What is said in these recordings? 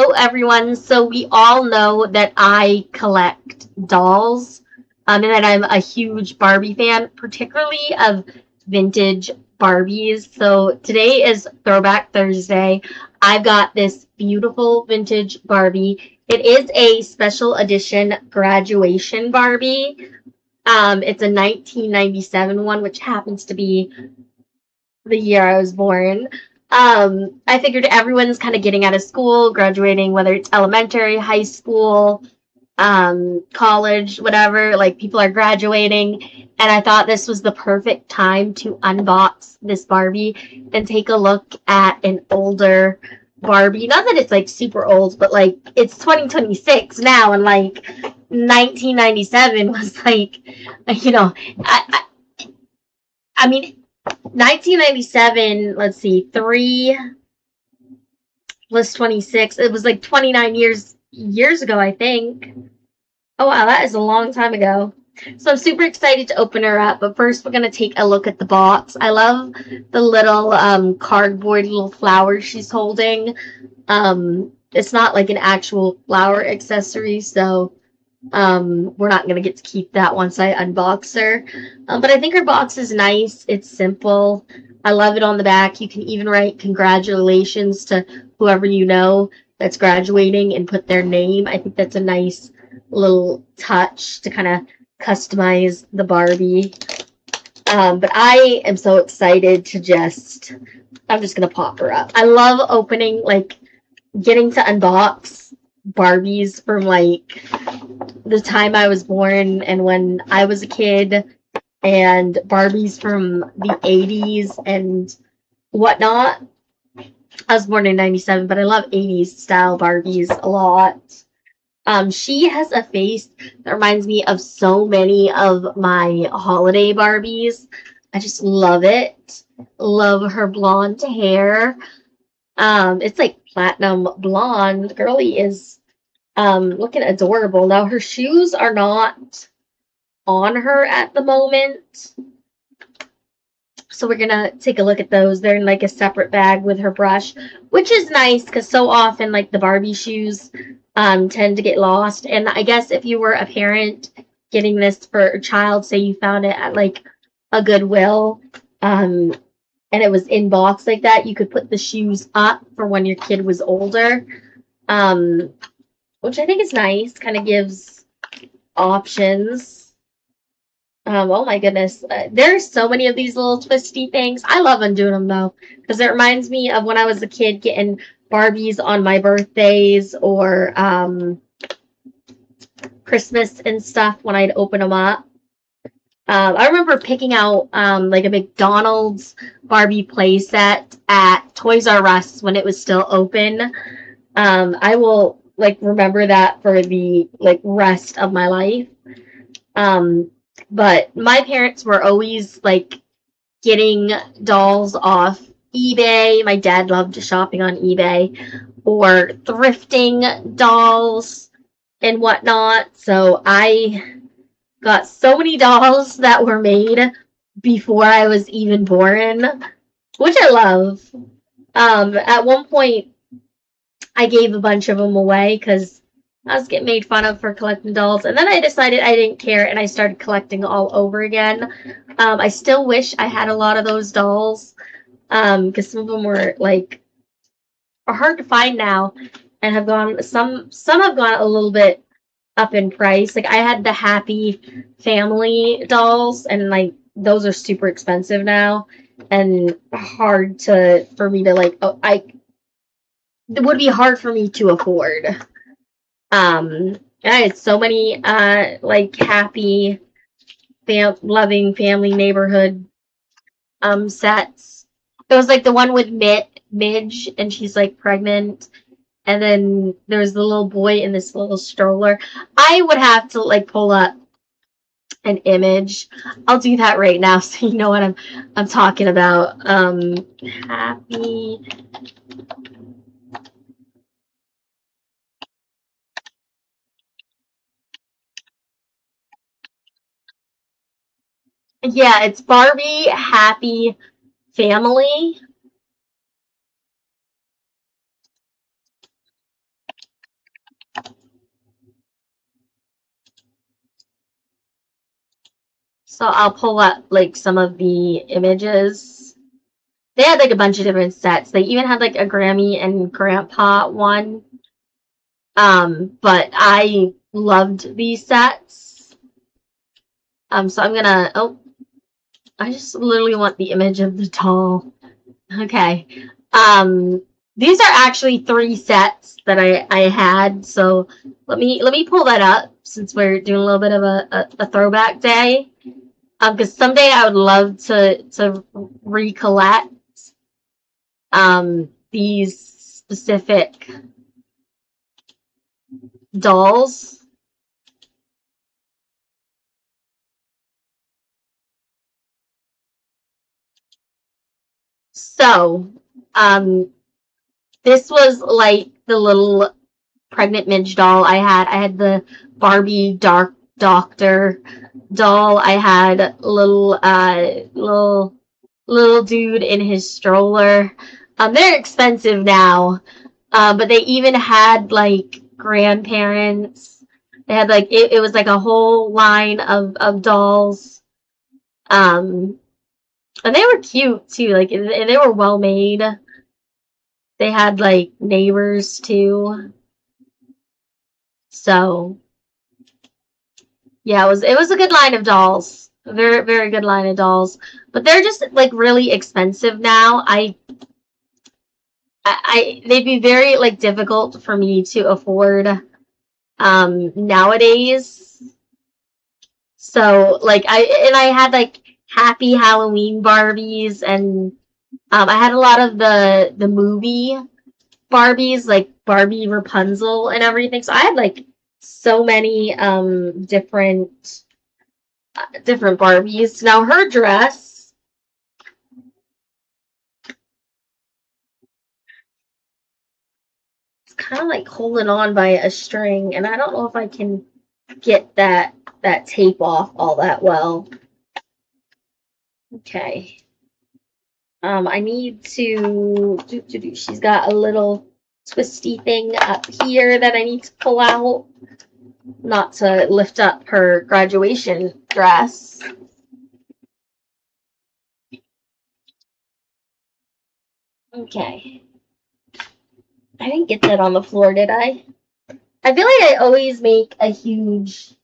Hello, everyone. So we all know that I collect dolls, and that I'm a huge Barbie fan, particularly of vintage Barbies. So today is Throwback Thursday. I've got this beautiful vintage Barbie. It is a special edition graduation Barbie. It's a 1997 one, which happens to be the year I was born. I figured everyone's kind of getting out of school, graduating, whether it's elementary, high school, college, whatever. Like people are graduating, and I thought this was the perfect time to unbox this Barbie and take a look at an older Barbie. Not that it's like super old, but like it's 2026 now, and like 1997 was like, you know, I, I mean, 1997, let's see, 3 plus 26. It was like 29 years ago, I think. Oh wow, that is a long time ago. So I'm super excited to open her up, but first we're going to take a look at the box. I love the little cardboard little flower she's holding. It's not like an actual flower accessory, so we're not going to get to keep that once I unbox her. But I think her box is nice. It's simple. I love it on the back. You can even write congratulations to whoever you know that's graduating and put their name. I think that's a nice little touch to kind of customize the Barbie. But I am so excited to I'm just going to pop her up. I love opening, like, getting to unbox Barbies from, like, the time I was born and when I was a kid, and Barbies from the 80s and whatnot. I was born in 97, but I love 80s style Barbies a lot. She has a face that reminds me of so many of my holiday Barbies. I just love it. Love her blonde hair. It's like platinum blonde. Girly is looking adorable. Now her shoes are not on her at the moment, so we're gonna take a look at those. They're in like a separate bag with her brush, which is nice because so often like the Barbie shoes tend to get lost. And I guess if you were a parent getting this for a child, say you found it at like a Goodwill, and it was in box like that, you could put the shoes up for when your kid was older, which I think is nice. Kind of gives options. Oh my goodness. There's so many of these little twisty things. I love undoing them though, because it reminds me of when I was a kid getting Barbies on my birthdays or Christmas and stuff when I'd open them up. I remember picking out like a McDonald's Barbie playset at Toys R Us when it was still open. I will like remember that for the like rest of my life. But my parents were always like getting dolls off eBay. My dad loved shopping on eBay or thrifting dolls and whatnot. So I got so many dolls that were made before I was even born, which I love. At one point, I gave a bunch of them away because I was getting made fun of for collecting dolls. And then I decided I didn't care and I started collecting all over again. I still wish I had a lot of those dolls because some of them were like are hard to find now and have gone some have gone a little bit up in price. Like I had the Happy Family dolls and like those are super expensive now and hard to for me to like it would be hard for me to afford. And I had so many like happy loving family neighborhood sets. It was like the one with Midge and she's like pregnant, and then there's the little boy in this little stroller. I would have to like pull up an image. I'll do that right now so you know what I'm talking about. Happy. Yeah, it's Barbie Happy Family. So I'll pull up like some of the images. They had like a bunch of different sets. They even had like a Grammy and Grandpa one. But I loved these sets. So I'm gonna, oh, I just literally want the image of the doll. Okay. These are actually 3 sets that I had. So let me pull that up since we're doing a little bit of a throwback day. Because someday I would love to recollect these specific dolls. So, this was like the little pregnant Midge doll I had. I had the Barbie Dark Doctor doll. I had little dude in his stroller. They're expensive now, but they even had like grandparents. They had like it was like a whole line of dolls. Um, and they were cute too. Like and they were well made. They had like neighbors too. So yeah, it was a good line of dolls. A very very good line of dolls. But they're just like really expensive now. They'd be very like difficult for me to afford nowadays. So like I had like Happy Halloween Barbies and I had a lot of the movie Barbies, like Barbie Rapunzel and everything. So I had like so many different Barbies. Now her dress, it's kind of like holding on by a string, and I don't know if I can get that tape off all that well. Okay. I need to do. She's got a little twisty thing up here that I need to pull out, not to lift up her graduation dress. Okay. I didn't get that on the floor, did I? I feel like I always make a huge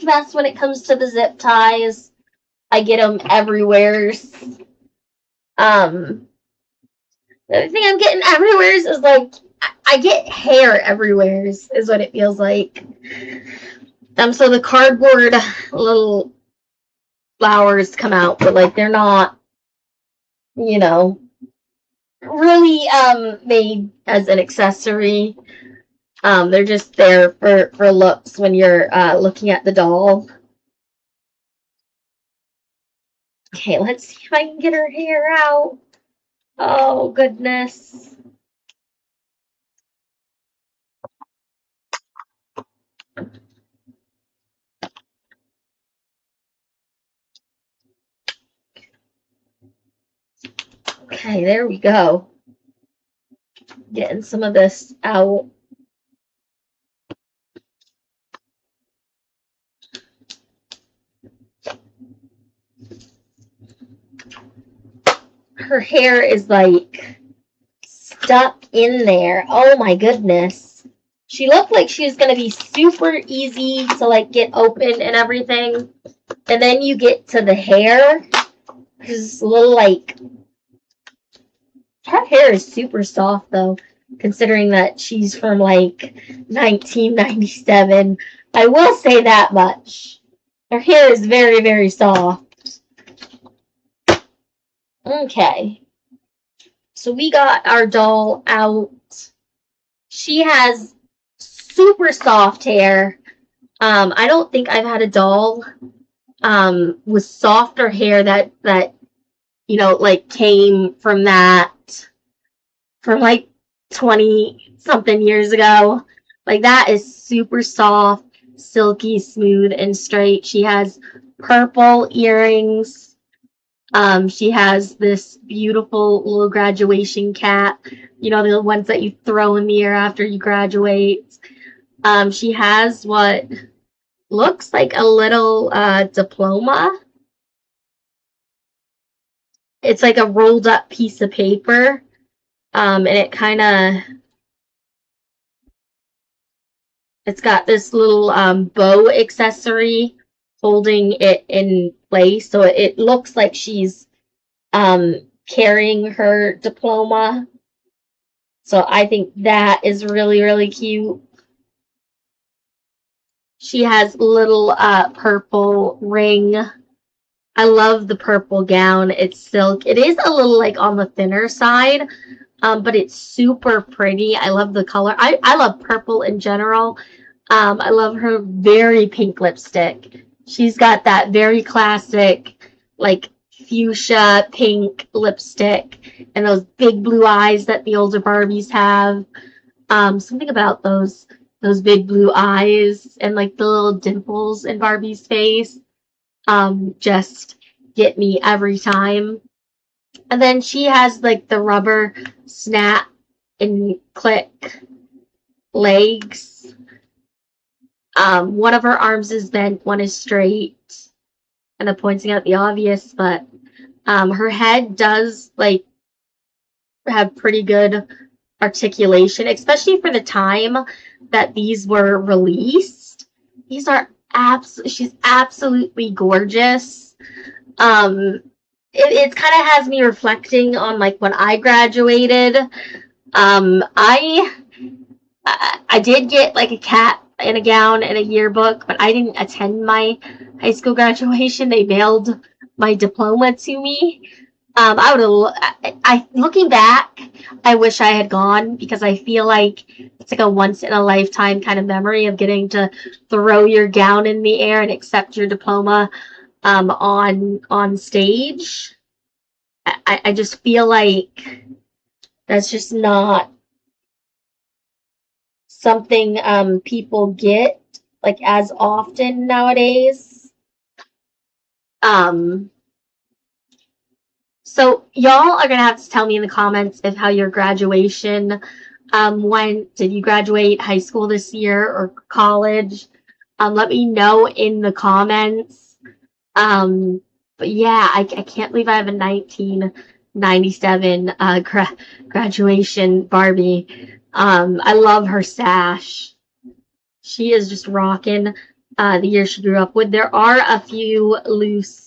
mess when it comes to the zip ties. I get them everywhere. Um, the other thing I'm getting everywhere is like I get hair everywhere is what it feels like. So the cardboard little flowers come out, but like they're not, you know, really made as an accessory. They're just there for looks when you're looking at the doll. Okay, let's see if I can get her hair out. Oh goodness. Okay, there we go. Getting some of this out. Her hair is like stuck in there. Oh my goodness. She looked like she was going to be super easy to like get open and everything. And then you get to the hair. It's a little like, her hair is super soft though, considering that she's from like 1997. I will say that much. Her hair is very, very soft. Okay. So we got our doll out. She has super soft hair. I don't think I've had a doll with softer hair that like came from like 20 something years ago. Like that is super soft, silky, smooth, and straight. She has purple earrings. She has this beautiful little graduation cap, the ones that you throw in the air after you graduate. She has what looks like a little diploma. It's like a rolled up piece of paper. And it's got this little bow accessory holding it in place. So it looks like she's carrying her diploma. So I think that is really, really cute. She has little purple ring. I love the purple gown. It's silk. It is a little like on the thinner side, but it's super pretty. I love the color. I love purple in general. I love her very pink lipstick. She's got that very classic, like fuchsia pink lipstick and those big blue eyes that the older Barbies have. Something about those big blue eyes and like the little dimples in Barbie's face just get me every time. And then she has like the rubber snap and click legs. One of her arms is bent, one is straight. And I'm pointing out the obvious, but her head does like have pretty good articulation, especially for the time that these were released. These are she's absolutely gorgeous. It kind of has me reflecting on like when I graduated. I did get like a cat in a gown and a yearbook, but I didn't attend my high school graduation. They mailed my diploma to me. I would have. Looking back, I wish I had gone because I feel like it's like a once in a lifetime kind of memory of getting to throw your gown in the air and accept your diploma on stage. I just feel like that's just not something people get like as often nowadays. Um, so y'all are gonna have to tell me in the comments if how your graduation went. Did you graduate high school this year or college? Let me know in the comments. But yeah, I can't believe I have a 1997 graduation Barbie. I love her sash. She is just rocking the year she grew up with. There are a few loose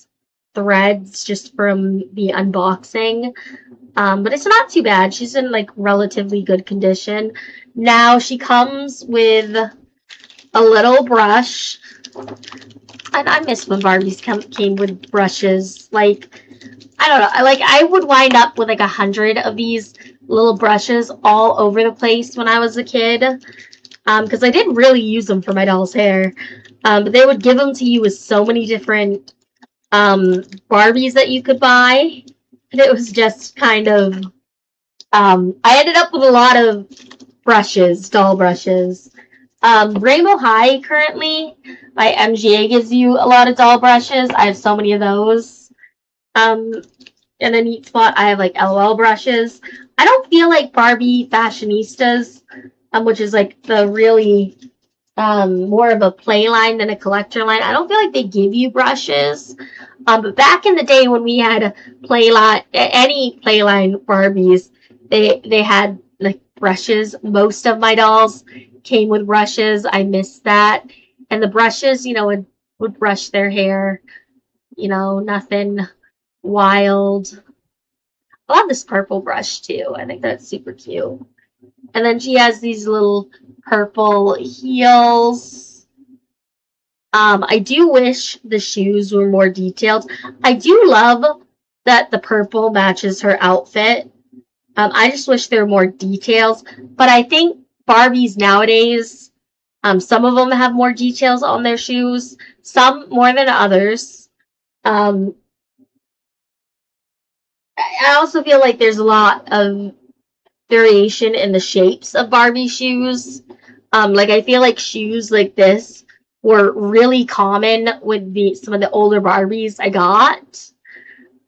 threads just from the unboxing, but it's not too bad. She's in like relatively good condition. Now she comes with a little brush. And I miss when Barbies came with brushes. Like, I don't know. I would wind up with like 100 of these little brushes all over the place when I was a kid. Because I didn't really use them for my doll's hair. But they would give them to you with so many different Barbies that you could buy. And it was just kind of... I ended up with a lot of brushes, doll brushes. Rainbow High currently by MGA gives you a lot of doll brushes. I have so many of those. And then Neat Spot, I have like LOL brushes. I don't feel like Barbie Fashionistas, which is like the really more of a play line than a collector line. I don't feel like they give you brushes. But back in the day when we had any play line Barbies, they had like brushes. Most of my dolls came with brushes. I miss that. And the brushes, would brush their hair, nothing wild. I love this purple brush too. I think that's super cute. And then she has these little purple heels. I do wish the shoes were more detailed. I do love that the purple matches her outfit. I just wish there were more details. But I think Barbies nowadays, some of them have more details on their shoes. Some more than others. I also feel like there's a lot of variation in the shapes of Barbie shoes. I feel like shoes like this were really common with some of the older Barbies I got.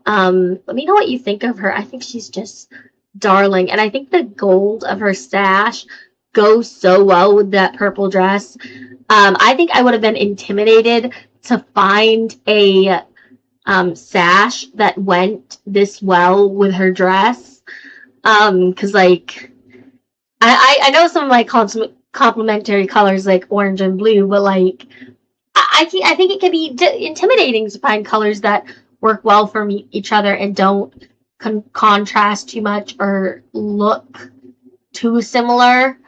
Let me know what you think of her. I think she's just darling. And I think the gold of her stash go so well with that purple dress. I think I would have been intimidated to find a sash that went this well with her dress. Because like I know some of my complementary colors like orange and blue, but like I think it can be intimidating to find colors that work well for each other and don't contrast too much or look too similar.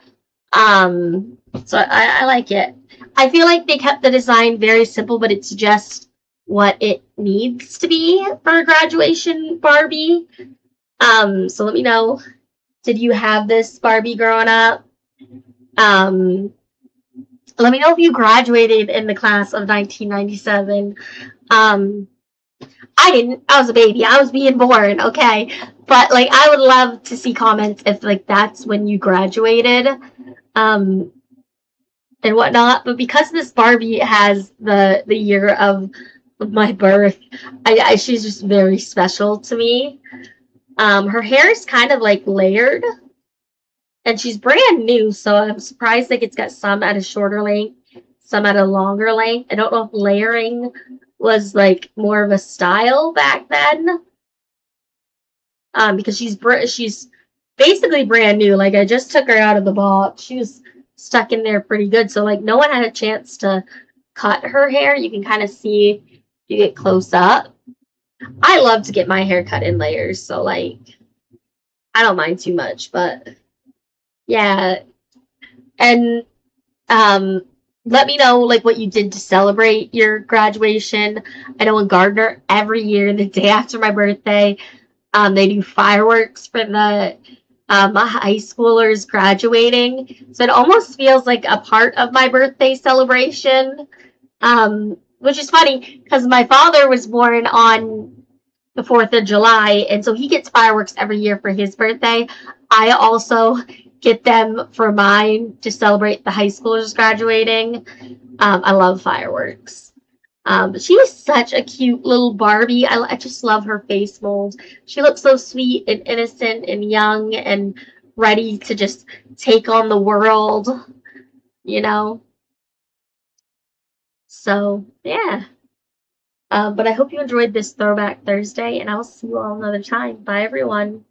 So I like it. I feel like they kept the design very simple, but it's just what it needs to be for a graduation Barbie. So let me know. Did you have this Barbie growing up? Um, Let me know if you graduated in the class of 1997. Um, I didn't. I was a baby. I was being born. Okay, but like I would love to see comments if like that's when you graduated. Um, and whatnot. But because this Barbie has the year of my birth, she's just very special to me. Her hair is kind of like layered, and she's brand new, so I'm surprised like it's got some at a shorter length, some at a longer length. I don't know if layering was like more of a style back then, because she's basically brand new. Like I just took her out of the box. She was stuck in there pretty good, so like no one had a chance to cut her hair. You can kind of see if you get close up. I love to get my hair cut in layers, so like I don't mind too much, but yeah. And um let me know like what you did to celebrate your graduation. I know in Gardiner every year the day after my birthday, they do fireworks for the high schoolers graduating. So it almost feels like a part of my birthday celebration, which is funny because my father was born on the 4th of July, and so he gets fireworks every year for his birthday. I also get them for mine to celebrate the high schoolers graduating. I love fireworks. But she was such a cute little Barbie. I just love her face mold. She looks so sweet and innocent and young and ready to just take on the world, you know? So, yeah. But I hope you enjoyed this Throwback Thursday, and I'll see you all another time. Bye, everyone.